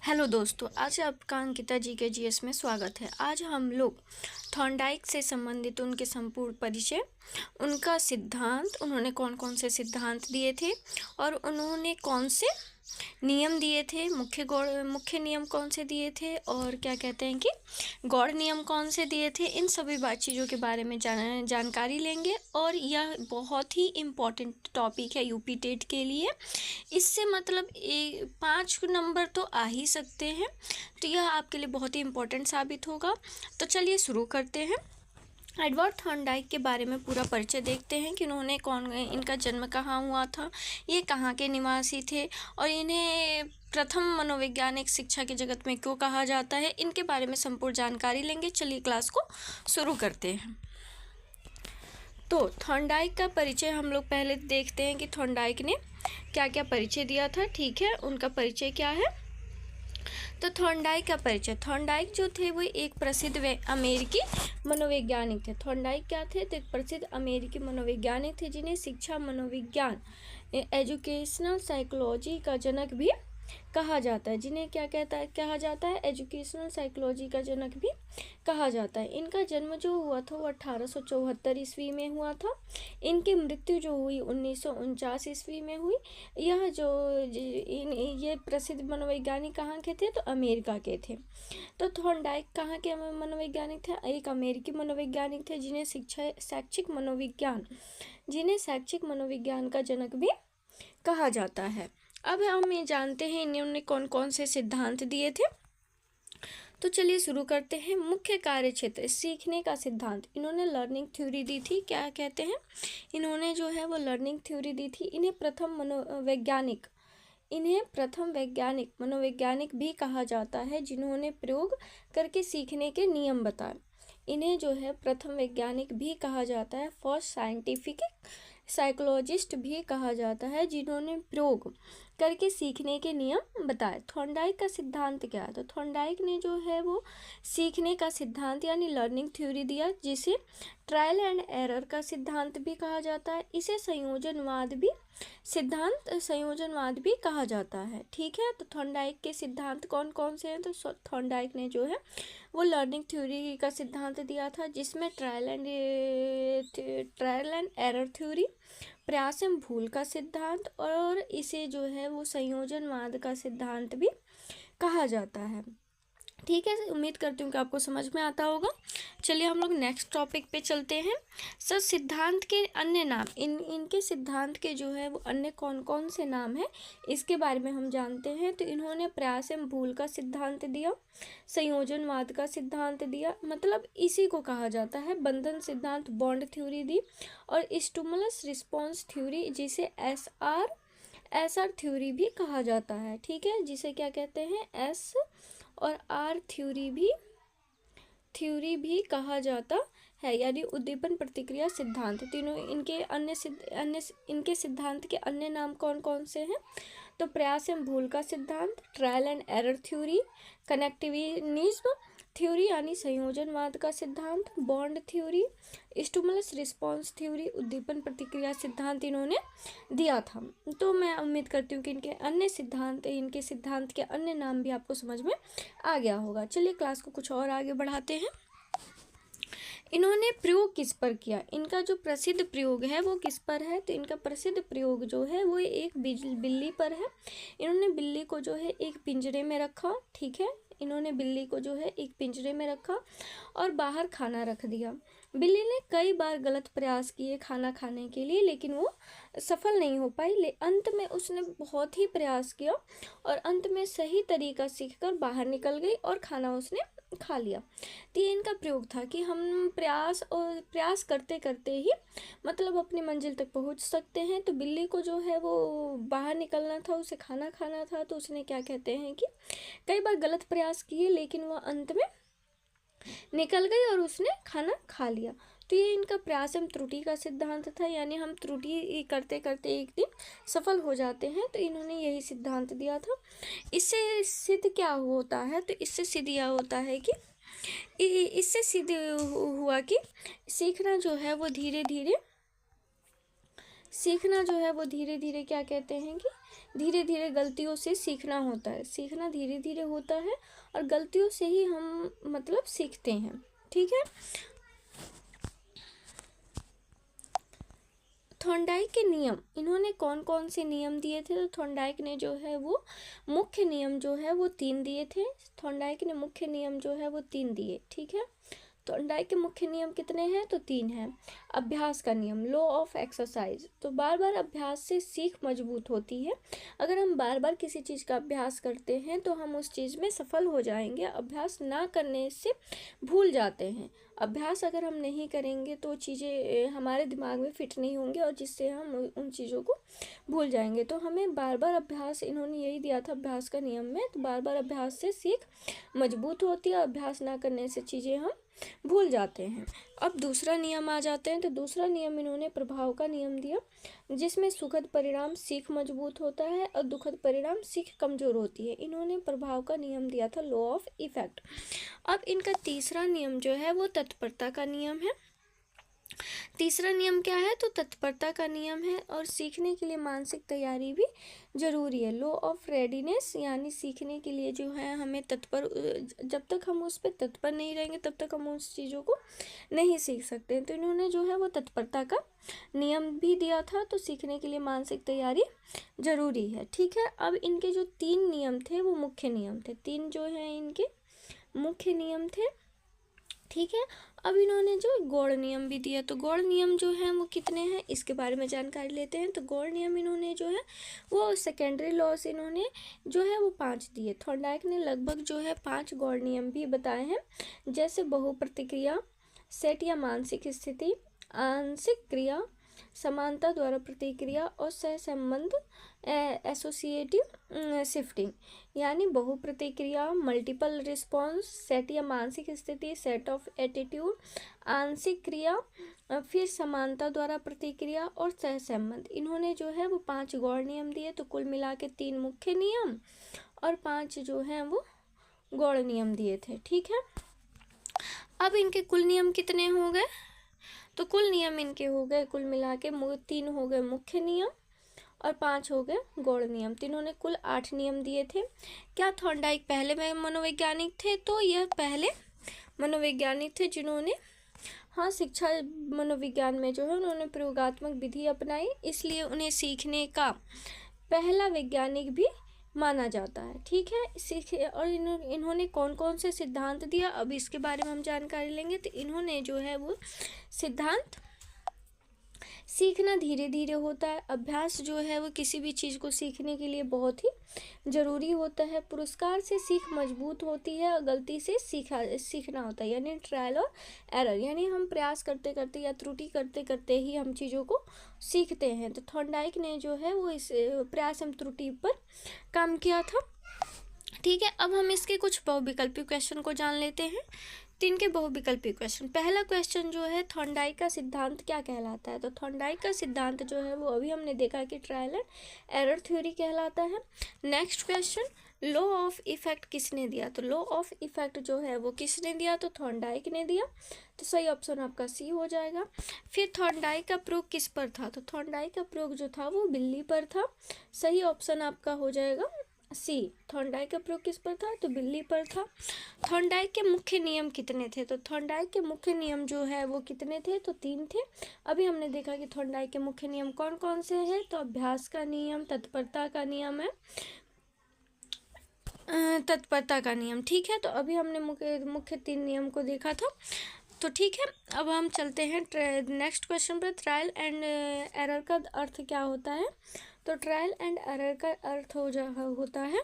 Hello दोस्तों, आज आपका अंकिता जी के जीएस में स्वागत है। आज हम लोग थॉर्नडाइक से संबंधित उनके संपूर्ण परिचय, उनका सिद्धांत, उन्होंने कौन कौन से सिद्धांत दिए थे और उन्होंने कौन से नियम दिए थे, मुख्य नियम कौन से दिए थे और क्या कहते हैं कि गौड़ नियम कौन से दिए थे, इन सभी चीज़ों के बारे में जानकारी लेंगे। और यह बहुत ही इम्पोर्टेंट टॉपिक है यूपी टेट के लिए। इससे मतलब 5 नंबर तो आ ही सकते हैं, तो यह आपके लिए बहुत ही इम्पोर्टेंट साबित होगा। तो चलिए शुरू करते हैं। एडवर्ड थॉर्नडाइक के बारे में पूरा परिचय देखते हैं कि उन्होंने इनका जन्म कहाँ हुआ था, ये कहाँ के निवासी थे और इन्हें प्रथम मनोवैज्ञानिक शिक्षा के जगत में क्यों कहा जाता है, इनके बारे में संपूर्ण जानकारी लेंगे। चलिए क्लास को शुरू करते हैं। तो थॉर्नडाइक का परिचय हम लोग पहले देखते हैं कि थॉर्नडाइक ने क्या क्या परिचय दिया था। ठीक है, उनका परिचय क्या है। तो थॉर्नडाइक का परिचय, थॉर्नडाइक जो थे वो एक प्रसिद्ध अमेरिकी मनोवैज्ञानिक थे। थॉर्नडाइक क्या थे? तो एक प्रसिद्ध अमेरिकी मनोवैज्ञानिक थे जिन्हें शिक्षा मनोविज्ञान एजुकेशनल साइकोलॉजी का जनक भी कहा जाता है। जिन्हें क्या कहा जाता है? एजुकेशनल साइकोलॉजी का जनक भी कहा जाता है। इनका जन्म जो हुआ था वो 1874 ईस्वी में हुआ था। इनकी मृत्यु जो हुई 1949 ईस्वी में हुई। यह ये प्रसिद्ध मनोवैज्ञानिक कहाँ के थे? तो अमेरिका के थे। तो थॉर्नडाइक कहाँ के मनोवैज्ञानिक थे? एक अमेरिकी मनोवैज्ञानिक थे जिन्हें शैक्षिक मनोविज्ञान का जनक भी कहा जाता है। अब हम ये जानते हैं इन्होंने कौन कौन से सिद्धांत दिए थे। तो चलिए शुरू करते हैं। मुख्य कार्य क्षेत्र, सीखने का सिद्धांत। इन्होंने लर्निंग थ्योरी दी थी। क्या कहते हैं? इन्होंने जो है वो लर्निंग थ्योरी दी थी। इन्हें प्रथम वैज्ञानिक मनोवैज्ञानिक भी कहा जाता है जिन्होंने प्रयोग करके सीखने के नियम बताए। इन्हें जो है प्रथम वैज्ञानिक भी कहा जाता है। फर्स्ट साइंटिफिक साइकोलॉजिस्ट भी कहा जाता है जिन्होंने प्रयोग करके सीखने के नियम बताए। थॉर्नडाइक का सिद्धांत क्या है? तो थॉर्नडाइक ने जो है वो सीखने का सिद्धांत यानी लर्निंग थ्योरी दिया, जिसे ट्रायल एंड एरर का सिद्धांत भी कहा जाता है। इसे संयोजनवाद भी कहा जाता है। ठीक है, तो थॉर्नडाइक के सिद्धांत कौन कौन से हैं? तो थॉर्नडाइक ने जो है वो लर्निंग थ्योरी का सिद्धांत दिया था, जिसमें ट्रायल एंड एरर थ्योरी, प्रयास एवं भूल का सिद्धांत, और इसे जो है वो संयोजनवाद का सिद्धांत भी कहा जाता है। ठीक है, उम्मीद करती हूँ कि आपको समझ में आता होगा। चलिए हम लोग नेक्स्ट टॉपिक पे चलते हैं। सर, सिद्धांत के अन्य नाम, इनके सिद्धांत के जो है वो अन्य कौन कौन से नाम हैं, इसके बारे में हम जानते हैं। तो इन्होंने प्रयास एवं भूल का सिद्धांत दिया, संयोजनवाद का सिद्धांत दिया, मतलब इसी को कहा जाता है बंधन सिद्धांत, बॉन्ड थ्योरी दी, और स्टिमुलस रिस्पॉन्स थ्योरी, जिसे एसआर थ्योरी भी कहा जाता है। ठीक है, जिसे क्या कहते हैं? एस और आर थ्योरी भी कहा जाता है, यानी उद्दीपन प्रतिक्रिया सिद्धांत। तीनों इनके सिद्धांत के अन्य नाम कौन कौन से हैं? तो प्रयास एवं भूल का सिद्धांत, trial and error theory, connectivism theory यानी संयोजनवाद का सिद्धांत, bond theory, stimulus response theory, उद्दीपन प्रतिक्रिया सिद्धांत इन्होंने दिया था। तो मैं उम्मीद करती हूँ कि इनके सिद्धांत के अन्य नाम भी आपको समझ में आ गया होगा। चलिए क्लास को कुछ और आगे बढ़ाते हैं। इन्होंने प्रयोग किस पर किया? इनका जो प्रसिद्ध प्रयोग है वो किस पर है? तो इनका प्रसिद्ध प्रयोग जो है वो एक बिल्ली पर है। इन्होंने बिल्ली को जो है एक पिंजरे में रखा। ठीक है, इन्होंने बिल्ली को जो है एक पिंजरे में रखा और बाहर खाना रख दिया। बिल्ली ने कई बार गलत प्रयास किए खाना खाने के लिए, लेकिन वो सफल नहीं हो पाई। अंत में उसने बहुत ही प्रयास किया और अंत में सही तरीका सीखकर बाहर निकल गई और खाना उसने खा लिया। तो ये इनका प्रयोग था कि हम प्रयास करते करते ही मतलब अपनी मंजिल तक पहुंच सकते हैं। तो बिल्ली को जो है वो बाहर निकलना था, उसे खाना खाना था, तो उसने क्या कहते हैं कि कई बार गलत प्रयास किए, लेकिन वह अंत में निकल गई और उसने खाना खा लिया। तो ये इनका प्रयास एवं त्रुटि का सिद्धांत था, यानी हम त्रुटि करते करते एक दिन सफल हो जाते हैं। तो इन्होंने यही सिद्धांत दिया था। इससे सिद्ध क्या होता है? तो इससे सिद्ध यह होता है कि इससे सिद्ध हुआ कि सीखना जो है वो धीरे धीरे क्या कहते हैं धीरे धीरे गलतियों से सीखना होता है, सीखना धीरे धीरे होता है और गलतियों से ही हम मतलब सीखते हैं। ठीक है। थॉर्नडाइक के नियम, इन्होंने कौन कौन से नियम दिए थे? तो थॉर्नडाइक ने जो है वो मुख्य नियम जो है वो 3 दिए थे। थॉर्नडाइक ने मुख्य नियम जो है वो 3 दिए। ठीक है। थॉर्नडाइक के मुख्य नियम कितने हैं? तो 3 हैं। अभ्यास का नियम, लॉ ऑफ एक्सरसाइज, तो बार बार अभ्यास से सीख मजबूत होती है। अगर हम बार बार किसी चीज़ का अभ्यास करते हैं तो हम उस चीज़ में सफल हो जाएंगे। अभ्यास ना करने से भूल जाते हैं। अभ्यास अगर हम नहीं करेंगे तो चीज़ें हमारे दिमाग में फिट नहीं होंगी और जिससे हम उन चीज़ों को भूल जाएंगे। तो हमें बार बार अभ्यास, इन्होंने यही दिया था अभ्यास का नियम में, तो बार बार अभ्यास से सीख मजबूत होती है। अभ्यास ना करने से चीज़ें हम भूल जाते हैं। अब दूसरा नियम आ जाते हैं। तो दूसरा नियम इन्होंने प्रभाव का नियम दिया, जिसमें सुखद परिणाम सीख मजबूत होता है और दुखद परिणाम सीख कमजोर होती है। इन्होंने प्रभाव का नियम दिया था, लॉ ऑफ इफेक्ट। अब इनका तीसरा नियम जो है वो तत्परता का नियम है। तीसरा नियम क्या है? तो तत्परता का नियम है और सीखने के लिए मानसिक तैयारी भी जरूरी है। लॉ ऑफ रेडीनेस, यानी सीखने के लिए जो है हमें तत्पर, जब तक हम उस पर तत्पर नहीं रहेंगे तब तक हम उस चीज़ों को नहीं सीख सकते। तो इन्होंने जो है वो तत्परता का नियम भी दिया था। तो सीखने के लिए मानसिक तैयारी जरूरी है। ठीक है। अब इनके जो 3 नियम थे वो मुख्य नियम थे। 3 जो है इनके मुख्य नियम थे। ठीक है। अब इन्होंने जो गौड़ नियम भी दिया, तो गौड़ नियम जो है वो कितने हैं इसके बारे में जानकारी लेते हैं। तो गौड़ नियम इन्होंने जो है वो सेकेंडरी लॉस इन्होंने जो है वो 5 दिए। थॉर्नडाइक ने लगभग जो है 5 गौड़ नियम भी बताए हैं, जैसे बहुप्रतिक्रिया, सेट या मानसिक स्थिति, आंशिक क्रिया, समानता द्वारा प्रतिक्रिया और सहसंबंध, एसोसिएटिव शिफ्टिंग, यानी बहुप्रतिक्रिया, मल्टीपल रिस्पॉन्स, सेट या मानसिक स्थिति, सेट ऑफ एटीट्यूड, आंशिक क्रिया, फिर समानता द्वारा प्रतिक्रिया और सहसंबंध। इन्होंने जो है वो 5 गौड़ नियम दिए। तो कुल मिला के 3 मुख्य नियम और 5 जो हैं वो गौड़ नियम दिए थे। ठीक है। अब इनके कुल नियम कितने हो गए? तो कुल नियम इनके हो गए कुल मिला के 3 हो गए मुख्य नियम और 5 हो गए गौड़ नियम। तो इन्होंने कुल 8 नियम दिए थे। क्या थॉर्नडाइक पहले में मनोवैज्ञानिक थे? तो यह पहले मनोवैज्ञानिक थे जिन्होंने शिक्षा मनोविज्ञान में जो है उन्होंने प्रयोगात्मक विधि अपनाई, इसलिए उन्हें सीखने का पहला वैज्ञानिक भी माना जाता है। ठीक है। और इन्होंने कौन कौन से सिद्धांत दिया, अब इसके बारे में हम जानकारी लेंगे। तो इन्होंने जो है वो सिद्धांत, सीखना धीरे धीरे होता है, अभ्यास जो है वो किसी भी चीज़ को सीखने के लिए बहुत ही ज़रूरी होता है, पुरस्कार से सीख मजबूत होती है और गलती से सीखना होता है, यानी ट्रायल और एरर, यानी हम प्रयास करते करते या त्रुटि करते करते ही हम चीज़ों को सीखते हैं। तो थॉर्नडाइक ने जो है वो इस प्रयास एवं त्रुटि पर काम किया था। ठीक है। अब हम इसके कुछ बहुविकल्पी क्वेश्चन को जान लेते हैं। 3 के बहुविकल्पी क्वेश्चन। पहला क्वेश्चन जो है, थॉर्नडाइक का सिद्धांत क्या कहलाता है? तो थॉर्नडाइक का सिद्धांत जो है वो अभी हमने देखा कि ट्रायल एंड एरर थ्योरी कहलाता है। Next question, law of effect किसने दिया? तो लॉ ऑफ इफेक्ट जो है वो किसने दिया? तो थॉर्नडाइक ने दिया। तो सही ऑप्शन आपका सी हो जाएगा। फिर थॉर्नडाइक का प्रयोग किस पर था? तो थॉर्नडाइक का प्रयोग जो था वो बिल्ली पर था। सही ऑप्शन आपका हो जाएगा सी। थॉर्नडाइक का प्रयोग किस पर था? तो बिल्ली पर था। थॉर्नडाइक के मुख्य नियम कितने थे? तो थॉर्नडाइक के मुख्य नियम जो है वो कितने थे? तो 3 थे। अभी हमने देखा कि थॉर्नडाइक के मुख्य नियम कौन कौन से हैं। तो अभ्यास का नियम, तत्परता का नियम है, तत्परता का नियम। ठीक है। तो अभी हमने मुख्य 3 नियम को देखा था। तो ठीक है, अब हम चलते हैं नेक्स्ट क्वेश्चन पर। ट्रायल एंड एरर का अर्थ क्या होता है? तो ट्रायल एंड एरर का अर्थ होता है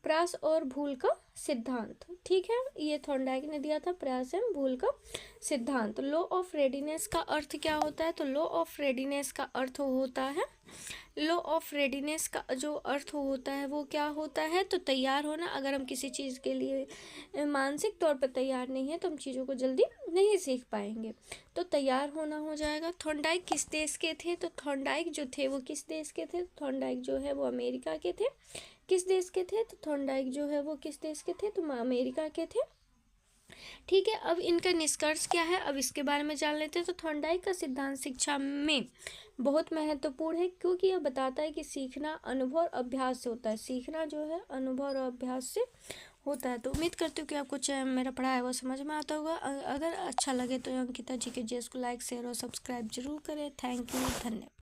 प्रयास और भूल का सिद्धांत। ठीक है। ये थॉर्नडाइक ने दिया था, प्रयास एवं भूल का सिद्धांत। लॉ ऑफ रेडीनेस का अर्थ क्या होता है? तो लॉ ऑफ रेडीनेस का अर्थ होता है, लॉ ऑफ रेडीनेस का जो अर्थ होता है वो क्या होता है? तो तैयार होना। अगर हम किसी चीज़ के लिए मानसिक तौर पर तैयार नहीं है तो हम चीज़ों को जल्दी नहीं सीख पाएंगे। तो तैयार होना हो जाएगा। थॉर्नडाइक किस देश के थे? तो थॉर्नडाइक जो थे वो किस देश के थे? थॉर्नडाइक जो है वो अमेरिका के थे। किस देश के थे? तो थॉर्नडाइक जो है वो किस देश के थे? तो अमेरिका के थे। ठीक है, अब इनका निष्कर्ष क्या है, अब इसके बारे में जान लेते हैं। तो थॉर्नडाइक का सिद्धांत शिक्षा में बहुत महत्वपूर्ण है, क्योंकि यह बताता है कि सीखना अनुभव और अभ्यास से होता है। सीखना जो है अनुभव और अभ्यास से होता है। तो उम्मीद करती हूँ कि आपको मेरा पढ़ाया हुआ समझ में आता होगा। अगर अच्छा लगे तो अंकिता जी के जीएस को लाइक शेयर और सब्सक्राइब जरूर करें। थैंक यू, धन्यवाद।